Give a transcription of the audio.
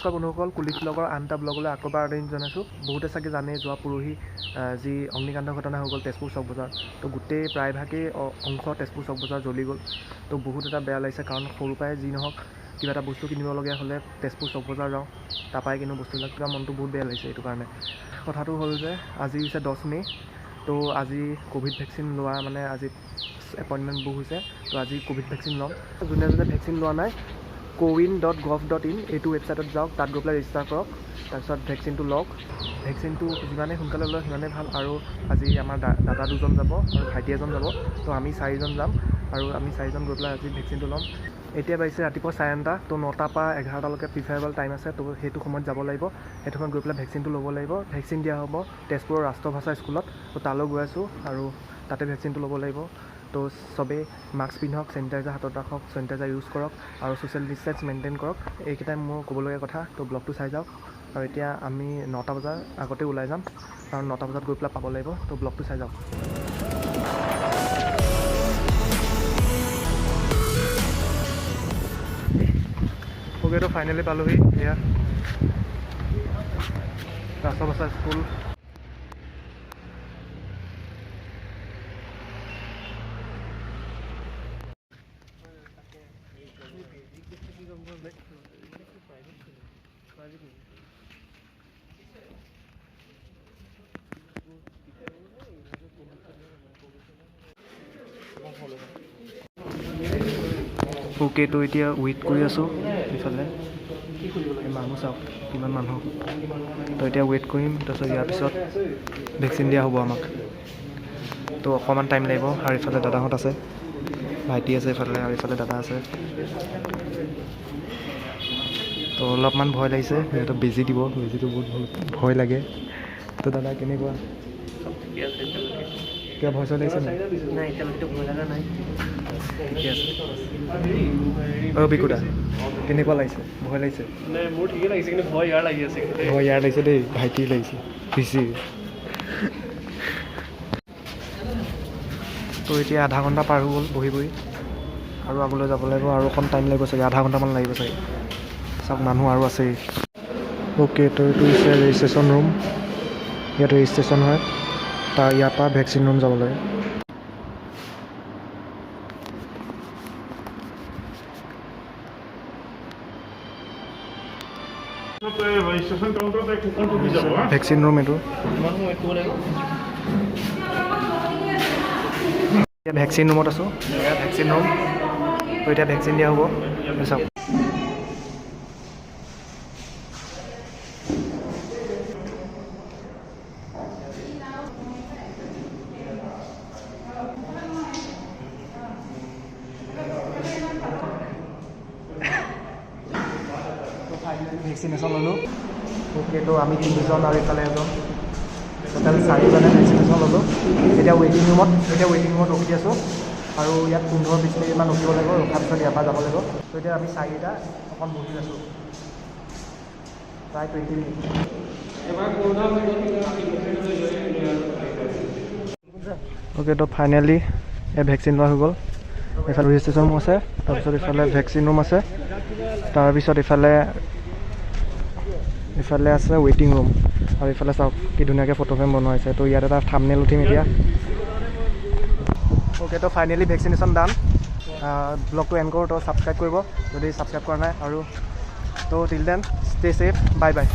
নমস্কাৰ বন্ধুসকল, কুলিক ব্লগৰ আনটা ব্লগলৈ আকৌ এবাৰ আদৰণি জনাইছোঁ। বহুতে চাগে জানে যোৱা পৰহি যি অগ্নিকাণ্ডৰ ঘটনা হৈ গ'ল তেজপুৰ চক বজাৰ, তো গোটেই প্ৰায়ভাগেই অংশ তেজপুৰ চক বজাৰ জ্বলি গ'ল। তো বহুত এটা বেয়া লাগিছে, কাৰণ সৰুৰ পৰাই যি নহওক কিবা এটা বস্তু কিনিবলগীয়া হ'লে তেজপুৰ চক বজাৰ যাওঁ, তাৰপৰাই কিনো বস্তুবিলাক, কিবা মনটো বহুত বেয়া লাগিছে এইটো কাৰণে। কথাটো হ'ল যে আজি হৈছে 10 মে', তো আজি ক'ভিড ভেকচিন লোৱা মানে আজি এপইণ্টমেণ্ট বুক হৈছে। তো আজি ক'ভিড ভেকচিন ল'ম। যোনে যোনে ভেকচিন লোৱা নাই cowin.gov.in এইটো ৱেবছাইটত যাওক, তাত গৈ পেলাই ৰেজিষ্টাৰ কৰক, তাৰপিছত ভেকচিনটো লওক। ভেকচিনটো যিমানেই সোনকালে লয় সিমানেই ভাল। আৰু আজি আমাৰ দাদা দুজন যাব আৰু ভাইটি এজন যাব, তো আমি 4জন যাম আৰু আমি 4জন গৈ পেলাই আজি ভেকচিনটো ল'ম। এতিয়া বাজিছে ৰাতিপুৱা 9:30, তো 9টাৰ পৰা 11টালৈকে প্ৰিফাৰেবল টাইম আছে, তো সেইটো সময়ত যাব লাগিব। সেইটো সময়ত গৈ পেলাই ভেকচিনটো ল'ব লাগিব। ভেকচিন দিয়া হ'ব তেজপুৰৰ ৰাষ্ট্ৰভাষা স্কুলত, তো তালৈ গৈ আছোঁ আৰু তাতে ভেকচিনটো ল'ব লাগিব। তো চবেই মাস্ক পিন্ধক, চেনিটাইজাৰ হাতত ৰাখক, চেনিটাইজাৰ ইউজ কৰক আৰু ছ'চিয়েল ডিষ্টেঞ্চ মেইনটেইন কৰক। এইকেইটাই মোৰ ক'বলগীয়া কথা। তো ব্লগটো চাই যাওক। আৰু এতিয়া আমি 9টা বজাৰ আগতে ওলাই যাম, কাৰণ 9টা বজাত গৈ পেলাই পাব লাগিব। তো ব্লগটো চাই যাওক। ওকেতো ফাইনেলি পালোহি, এয়া ৰাষ্ট্ৰভাষা স্কুল। ওকে, তো এতিয়া ৱেইট কৰি আছোঁ ইফালে। মানুহ চাওক কিমান মানুহ, তো এতিয়া ৱেইট কৰিম। তাৰপিছত ইয়াৰ পিছত ভেকচিন দিয়া হ'ব আমাক, তো অকণমান টাইম লাগিব। আৰু ইফালে দাদাহঁত আছে, ভাইটি আছে ইফালে, আৰু ইফালে দাদা আছে। তো অলপমান ভয় লাগিছে, সিহঁতক বেজি দিব, বেজিটো বহুত ভয় লাগে। তো দাদা কেনেকুৱা? কিবা ভয় চয় লাগিছে নাই? এতিয়ালৈকে ভয় লগা নাই, ঠিকে আছে। বিকুদা কেনেকুৱা লাগিছে? ভয় লাগিছে? মোৰ ঠিকেই লাগিছে, কিন্তু ভয় ইয়াৰ লাগি আছে। ভয় ইয়াৰ লাগিছে দেই, ভাইটিৰ লাগিছে বেছি। তো এতিয়া আধা ঘণ্টা পাৰ হৈ গ'ল বহি বহি, আৰু আগলৈ যাব লাগিব। আৰু অকণ টাইম লাগিব চাগে, আধা ঘণ্টামান লাগিব চাগে। চব মানুহ আৰু আছেই। অ'কে, তো এইটো হৈছে ৰেজিষ্ট্ৰেশ্যন ৰুম। ইয়াত ৰেজিষ্ট্ৰেশ্যন হয়, ইয়াৰ পৰা ভেকচিন ৰুম যাব লাগে। ভেকচিন ৰুম এইটো। এতিয়া ভেকচিন ৰুমত আছোঁ, এয়া ভেকচিন ৰুম। তো এতিয়া ভেকচিন দিয়া হ'ব, চাওক। ভেকচিনেশ্যন ল'লোঁ। ওকে, তো আমি 3জন আৰু ইফালে এজন, টোটেল 4জনে ভেকচিনেশ্যন ল'লোঁ। এতিয়া ৱেইটিং ৰুমত ৰখি আছোঁ, আৰু ইয়াত 15-20 মিনিটমান ৰখিব লাগিব। ৰখাৰ পিছত ইয়াৰ পৰা যাব লাগিব। তো এতিয়া আমি 4টা অকণ বহি আছোঁ, প্ৰায় 20 মিনিট। অ'কে, তো ফাইনেলি ভেকচিন লোৱা হৈ গ'ল। এইফালে ৰেজিষ্ট্ৰেশ্যন ৰুম আছে, তাৰপিছত ইফালে ভেকচিন ৰুম আছে, তাৰপিছত ইফালে আছে ৱেইটিং ৰুম। আৰু ইফালে চাওক কি ধুনীয়াকৈ ফটো ফ্ৰেম বনোৱা হৈছে। তো ইয়াত এটা থাম্বনেইল উঠিম এতিয়া। অ'কে, তো ফাইনেলি ভেকচিনেশ্যন ডান। ব্লগটো এণ্ড কৰোঁ, তো ছাবস্ক্ৰাইব কৰিব যদি ছাবস্ক্ৰাইব কৰা নাই। আৰু তো till then stay safe, bye বাই।